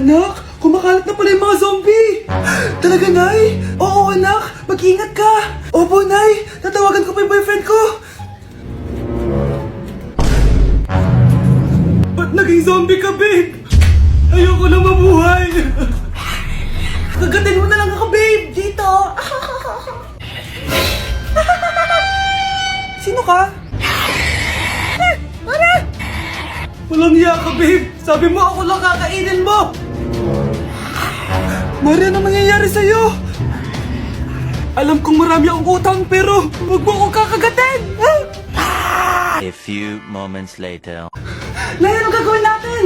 Anak, kumakalat na pala yung mga zombie! Talaga, Nay? Oo, anak! Mag-ingat ka! Opo, Nay! Tatawagan ko pa yung boyfriend ko! Ba't naging zombie ka, babe? Ayoko na mabuhay! Kagatin mo na lang ako, babe! Dito! Sino ka? Walang hiya ka, babe! Sabi mo ako lang kakainin mo! Mari, ano mangyayari sa'yo? Alam kong marami akong utang pero huwag mo akong kakagatin! A few moments later. Nay, ano gagawin natin?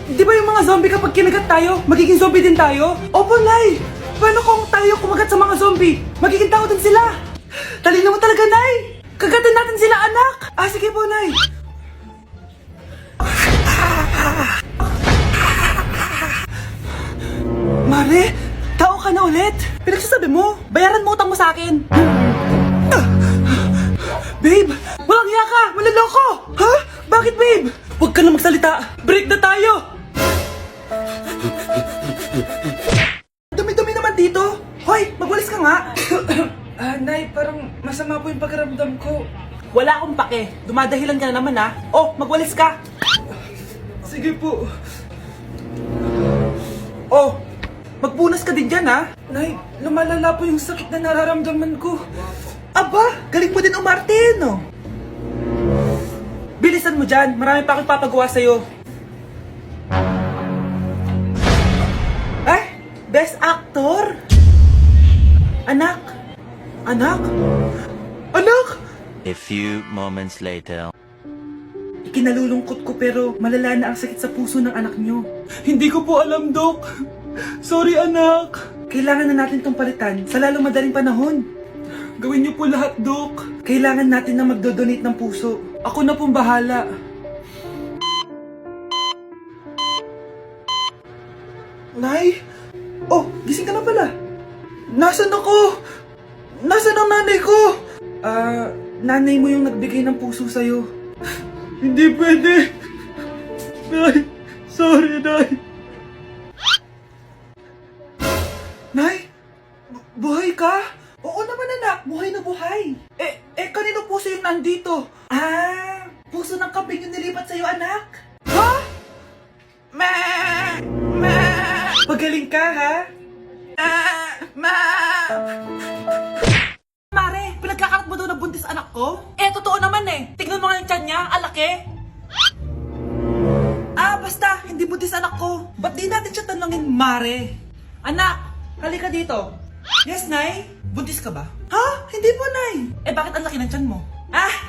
Di ba yung mga zombie kapag kinagat tayo, magiging zombie din tayo? Opo, Nay! Paano kung tayo kumagat sa mga zombie? Magiging tao din sila! Talino mo talaga, Nay! Kagatin natin sila, anak! Sige po, Nay! Mare, tao ka na ulit? Pinagsasabi mo, bayaran mo utang mo sa akin. Babe, walang hiya ka! Maloloko! Ha? Bakit, babe? Huwag ka na magsalita! Break na tayo! Dumi-dumi naman dito! Hoy, magwalis ka nga! Nay, parang masama po yung pakiramdam ko. Wala akong pake. Dumadahilan ka na naman, ha? Oh, magwalis ka! Sige po. Oh, magpunas ka din dyan, ha? Nay, lumalala po yung sakit na nararamdaman ko. Aba, galing mo din umarte, no? Bilisan mo dyan, marami pa akong papagawa sa'yo. Best actor? Anak? Anak? Anak? A few moments later. Ikinalulungkot ko pero malala na ang sakit sa puso ng anak nyo. Hindi ko po alam, Dok. Sorry, anak. Kailangan na natin tong palitan sa lalong madaling panahon. Gawin niyo po lahat, Dok. Kailangan natin na magdodonate ng puso. Ako na pong bahala. Nay? Oh, gising ka na pala. Nasaan ako? Nasaan ang nanay ko? Nanay mo yung nagbigay ng puso sa'yo. Hindi pwede. Nay, sorry, Nay. Nay? Buhay ka? Oo naman, anak. Buhay na buhay. Kanino puso yung nandito? Puso ng kambing yung nilipat sa'yo, anak. Ha? Pagaling ka, ha? Mare, pinagkakarat mo daw na buntis anak ko? Totoo naman eh. Tignan mo nga yung tiyan niya, alaki. Basta, hindi buntis anak ko. Ba't di natin siya tanongin, Mare? Anak, halika dito. Yes, Nay? Buntis ka ba? Ha? Hindi po, Nay. Bakit ang laki ng tiyan mo?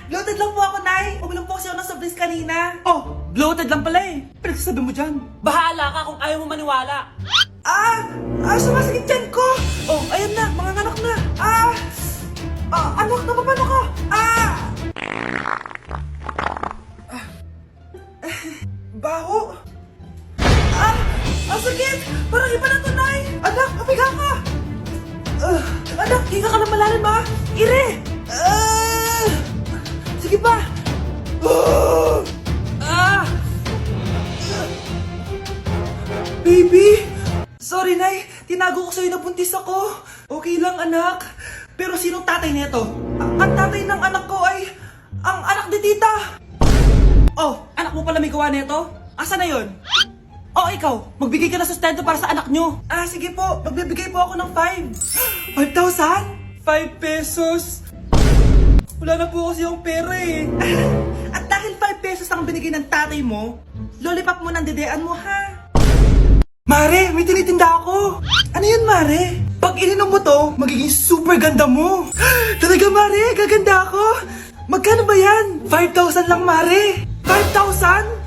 Bloated lang po ako, Nay. Uminom po kasi ako ng soft drinks kanina. Oh, bloated lang pala eh. Pinagsasabi mo dyan. Bahala ka kung ayaw mo maniwala. Sumasakit tiyan ko. Oh, ayan na, mga anak na. Anak, napapano ka? Baho. Ang sakit. Parang iba na to, Nay. Anak, papiga ka. Anak, hinga ka na malalim, ha? Ire. Sige pa. Baby. Sorry, Nay. Tinago ko sa'yo na buntis ako. Okay lang, anak. Pero sinong tatay nito? Ang tatay ng anak ko ay ang anak ni tita. Oh, anak mo pala may gawa nito? Asa na yun? Oh, ikaw, magbigay ka na sustento para sa anak nyo. Sige po, magbibigay po ako ng 5. 5,000? 5 pesos? Wala na po kasi yung pera eh. At dahil 5 pesos ang binigay ng tatay mo, lollipop mo ng dedean mo, ha? Mare, may tinitinda ako. Ano yun, Mare? Pag ininom mo to, magiging super ganda mo. Talaga, Mare, gaganda ako. Magkano ba yan? 5,000 lang, Mare. 5,000?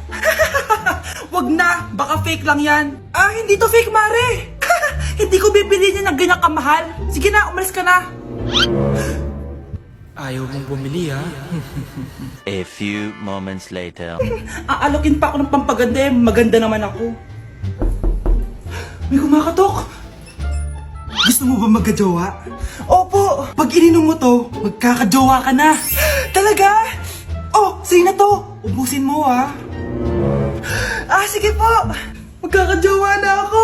Wag na, baka fake lang yan. Hindi to fake, Mare. Hindi ko bibiliin yan ng ganyan kamahal. Sige na, umalis ka na. Ayaw mong bumili, ha? A few moments later. Aalokin pa ako ng pampaganda eh. Maganda naman ako. May kumakatok. Gusto mo ba magkajowa? Opo! Pag ininom mo to, magkakajowa ka na. Talaga? Oh, sa'yo na to. Ubusin mo, ha? Sige po. Magkakajowa na ako!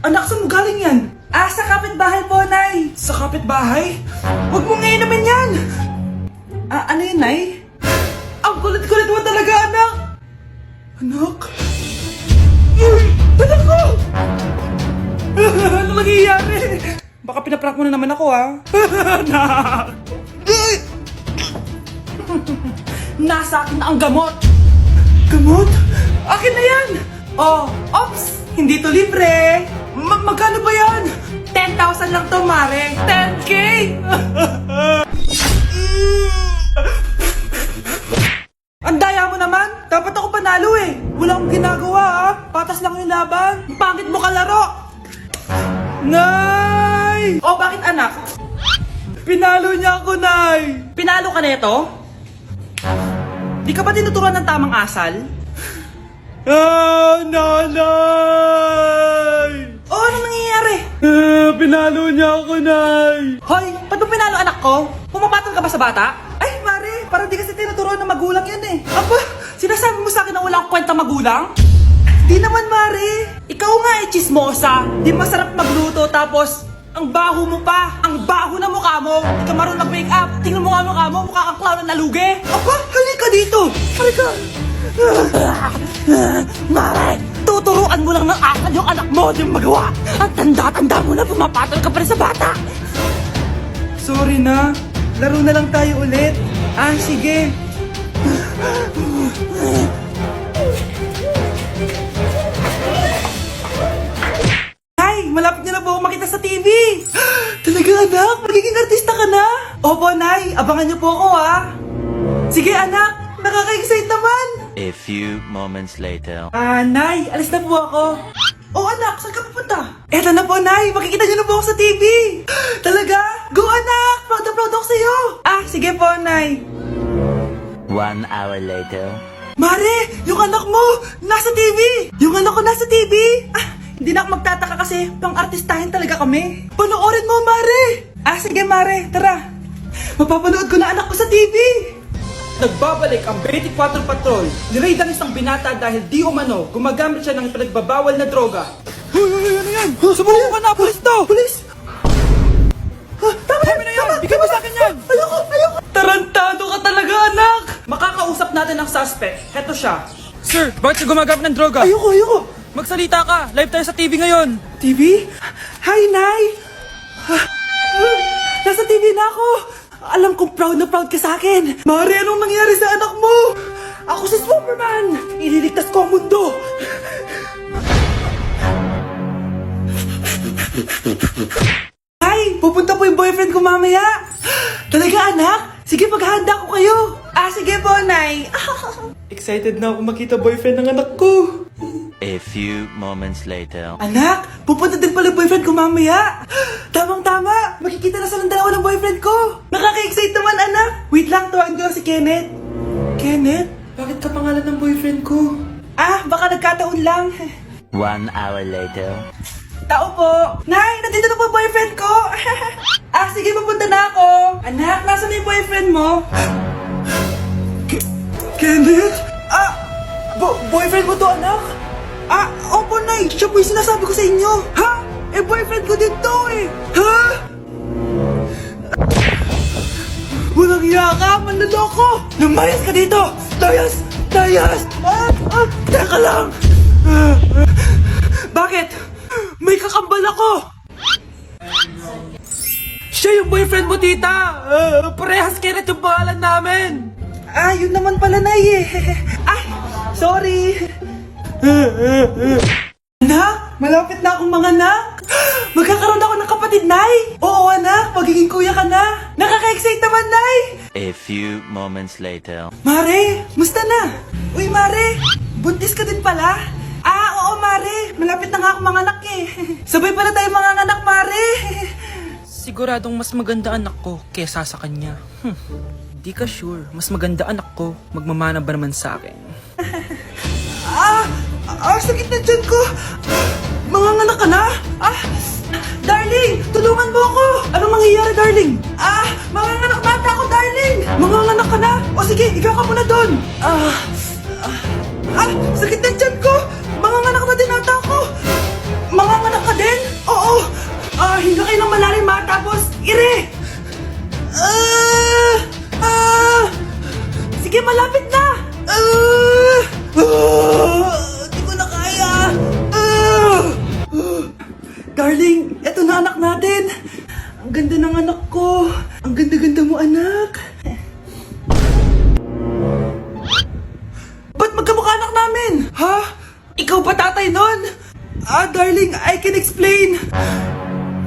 Anak, saan mo galing yan? Sa kapitbahay po, Nay. Sa kapitbahay? Huwag mo ngayon naman yan! Ano yun, Nay? Ang kulit-kulit mo talaga, anak! Anak? Uy! Anak ko! Ano nangyayari? Baka pinaprank mo na naman ako, ha? Anak! Nasa akin na ang gamot! Gamot? Akin na yan! Oh, ops! Hindi to libre! Magkano ba yan? 10,000 lang to, Mare! 10K! Ang daya mo naman! Dapat ako panalo eh! Wala akong ginagawa ha! Patas lang yung laban! Pangit mo kalaro! Nay! Oh, bakit anak? Pinalo niya ako, Nay! Pinalo ka neto? Di ka ba tinuturuan ng tamang asal? Nanay! Oh, ano nangyayari? Pinalo niya ako, Nay! Hoy, ba't mo pinalo anak ko? Pumapatol ka ba sa bata? Ay, Mare, parang di kasi tinuturuan ng magulang yan eh. Aba, sinasabi mo sa akin na wala akong kwenta magulang? Di naman, Mare. Ikaw nga eh, chismosa. Di masarap magluto tapos ang baho mo pa. Ang baho na mukha mo. Di ka marunong mag-make up. Tingnan mo nga mukha mo. Mukha kang clown na nalugi. Aba, halika dito. Halika. Mare, tuturuan mo lang ng asal yung anak mo. Di mo magawa. At tanda-tanda mo na pumapatol ka pa rin sa bata. Sorry na. Laro na lang tayo ulit. Sige. Nay, malapit niyo na po ako makita sa TV. Talaga anak, magiging artista ka na. Opo, Nay, abangan niyo po ako ha. Sige anak, nakaka-excite naman. A few moments later. Nay, alis na po ako. Oh anak, saan ka pupunta? Eto na po, Nay, makikita niyo na po ako sa TV. Talaga? Go anak, proud na proud ako sa'yo. Sige po, Nay. 1 hour later. Mare, yung anak mo, nasa TV! Yung anak ko nasa TV! Hindi na ako magtataka kasi pang-artistahin talaga kami. Panoorin mo, Mare! Sige, Mare, tara. Mapapanood ko na anak ko sa TV! Nagbabalik ang 24 Patrol. Niraid ang isang binata dahil di umano gumagamit siya ng pinagbabawal na droga. Hoy, ano yan? Sumuko ka na, pulis to! Pulis! Tama na yan! Bigay mo sa akin yan! Ayoko! Tarantado ka talaga, anak! Makakausap natin ang suspect. Heto siya. Sir, bakit ka gumagamit ng droga? Ayoko! Magsalita ka! Live tayo sa TV ngayon! TV? Hi, Nay! Nasa TV na ako! Alam kong proud na proud ka sa akin! Mare, anong nangyari sa anak mo? Ako si Superman! Ililigtas ko ang mundo! Hi! Pupunta po yung boyfriend ko mamaya! Talaga, anak? Sige, paghahanda ko kayo! Sige po, Nay! Excited na ako makita boyfriend ng anak ko! A few moments later. Anak, pupunta din pala yung boyfriend ko mamaya. Tamang-tama, makikita na sa dalawa ng boyfriend ko. Nakaka-excite naman, anak. Wait lang, tawagin ko lang si Kenneth. Kenneth? Bakit ka pangalan ng boyfriend ko? Baka nagkataon lang. 1 hour later. Tao po. Nay, nandito na po yung boyfriend ko. Sige, pupunta na ako. Anak, nasa na yung boyfriend mo? Kenneth? Boyfriend mo to, anak? Opo, Nay. Siya po yung sinasabi ko sa inyo. Ha? Boyfriend ko din to eh. Ha? Walang iya ka, manloloko. Lumayas ka dito. Layas! Teka lang. Bakit? May kakambal ako. Siya yung boyfriend mo, tita. Parehas Kenneth yung pangalan namin. Yun naman pala, Nay eh. Sorry. Anak, malapit na akong manganak. Magkakaroon ako ng kapatid, Nay. Oo, anak, magiging kuya ka na. Nakaka-excite naman, Nay. A few moments later. Mare, musta na? Uy, Mare, buntis ka din pala? Oo, Mare, malapit na nga akong manganak eh. Sabay pala tayo manganganak, Mare. Siguradong mas maganda anak ko kesa sa kanya. Di ka sure, mas maganda anak ko, magmamana ba naman sa akin? Sakit na dyan ko. Manganganak ka na? Darling, tulungan mo ako. Anong mangyayari, darling? Manganganak bata ako, darling. Manganganak ka na? O sige, ikaw ka muna doon. Sakit na dyan ko. Manganganak Darling, eto na anak natin. Ang ganda ng anak ko. Ang ganda-ganda mo, anak. Ba't magkamukha anak namin? Ha? Ikaw ba tatay nun? Darling, I can explain.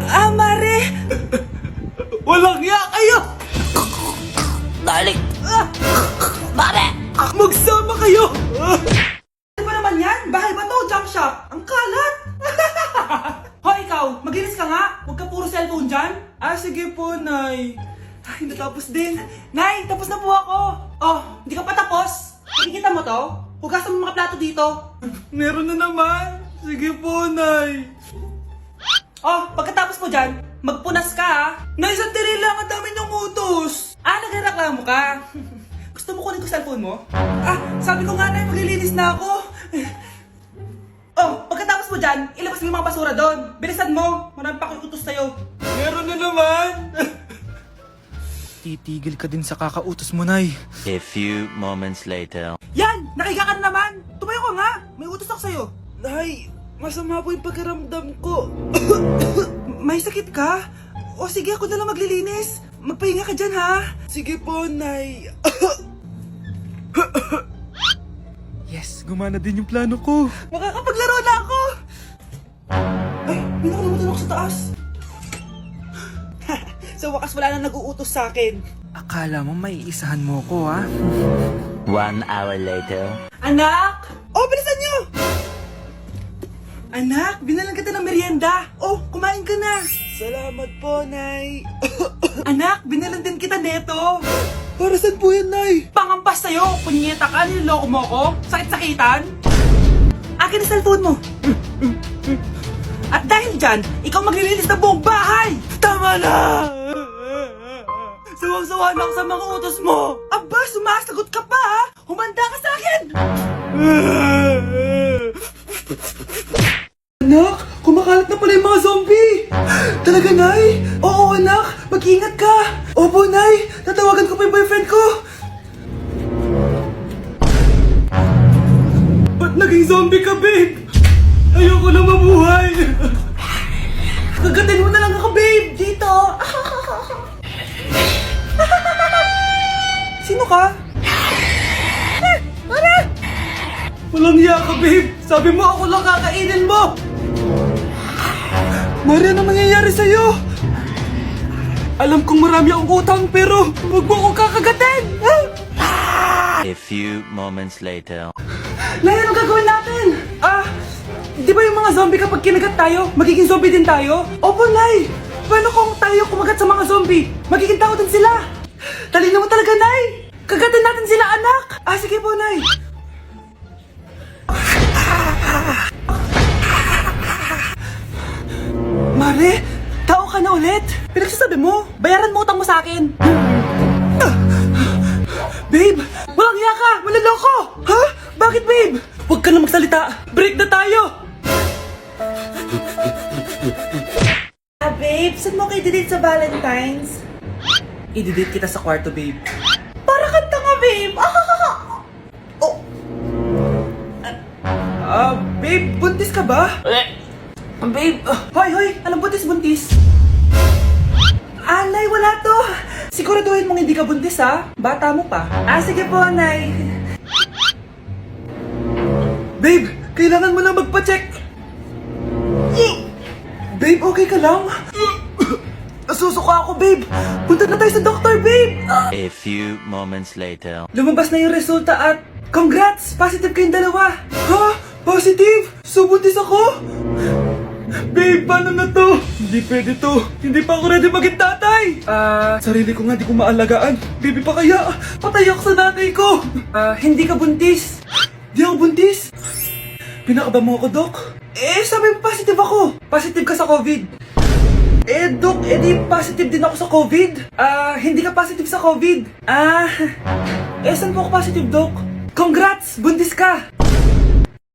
Mare. Walang ya kayo. Darling! Mare! Magsama kayo. Ano ba naman yan? Bahay ba to? Junk shop? Ang kalat. Hoy, ikaw, maglinis ka nga. Huwag ka puro cellphone dyan. Sige po, Nay. Ay, natapos din. Nay, tapos na po ako. Oh, hindi ka pa tapos? Nakikita mo to? Hugasan mo mga plato dito. Meron na naman. Sige po, Nay. Oh, pagkatapos mo dyan, magpunas ka ha. Nay, sandali lang. Ang dami niyong utos. Nagreklamo ka. Gusto mo kunin ko cellphone mo? Sabi ko nga, Nay, maglilinis na ako. Oh, pagkatapos mo dyan, ilabas mo yung mga basura doon. Bilisan mo. Marami pa akong utos sa'yo. Meron na naman. Titigil ka din sa kakautos mo, Nay. A few moments later. Yan! Nakiga ka na naman! Tumayo ka nga! May utos ako sa'yo. Nay, masama po yung pagkaramdam ko. May sakit ka? O sige, ako na lang maglilinis. Magpahinga ka dyan, ha? Sige po, Nay. Yes, gumana din yung plano ko. Makakapaglaro na ako! Ay, may nakalimutan ako sa taas. Sa wakas wala na nag-uutos sa akin. Akala mo may isahan mo ko, ha? 1 hour later. Anak! Oh, bilisan niyo! Anak, binalan kita ng merienda. Oh, kumain ka na. Salamat po, Nay. Anak, binalan din kita neto. Para saan po yan, Nay? Pangampas sa'yo. Punyeta ka, niloloko mo ko. Sakit-sakitan. Akin ang cellphone mo. At dahil dyan, ikaw maglilinis ng buong bahay. Tama na! Sawang-sawa na ako sa mga utos mo. Aba, sumasagot ka pa, ha? Humanda ka sa akin! Anak, kumakalat na pala yung mga zombie! Talaga, Nay? Oo, anak, mag-ingat ka! Opo, Nay, tatawagan ko pa yung boyfriend ko! Ba't naging zombie ka, babe? Ayoko na mabuhay! Kagatin mo na lang ako, babe! Dito! Sino ka? Walang hiya ka, babe! Sabi mo ako lang kakainin mo! Mari, ano mangyayari sa'yo? Alam kong marami akong utang pero huwag mo akong kakagatin! A few moments later. Nay, ano gagawin natin? Di ba yung mga zombie kapag kinagat tayo, magiging zombie din tayo? Opo, Nay! Paano kung tayo kumagat sa mga zombie? Magiging tao din sila! Talino mo talaga, Nay! Kagatin natin sila, anak! Sige po, Nay! Mare, tao ka na ulit? Pinagsasabi mo, bayaran mo utang mo sa akin. Babe, walang hiya ka! Maloloko! Ha? Bakit, babe? Huwag ka na magsalita! Break na tayo! Babe, saan mo kayo didate sa Valentine's? I-didate kita sa kwarto, babe. Para kanta nga, babe! Oh! Babe, buntis ka ba? Babe, hoy, alam buntis. Nay, wala to. Siguraduhin mong hindi ka buntis, ha? Bata mo pa. Sige po, Nay. Babe, kailangan mo na magpa-check. Babe, okay ka lang? Nasusuka ako, babe. Punta na tayo sa doktor, babe. A few moments later. Lumabas na yung resulta at congrats! Positive kayong dalawa. Ha? Positive? So, buntis ako? Babe, paano na to? Hindi pwede to. Hindi pa ako ready maging tatay. Sarili ko nga di ko maalagaan. Baby pa kaya? Patay ako sa nanay ko. Hindi ka buntis. Di ako buntis? Pinakaba mo ako, Dok? Sabi mo positive ako. Positive ka sa COVID. Dok, di positive din ako sa COVID. Hindi ka positive sa COVID. Saan po ako positive, Dok? Congrats! Buntis ka!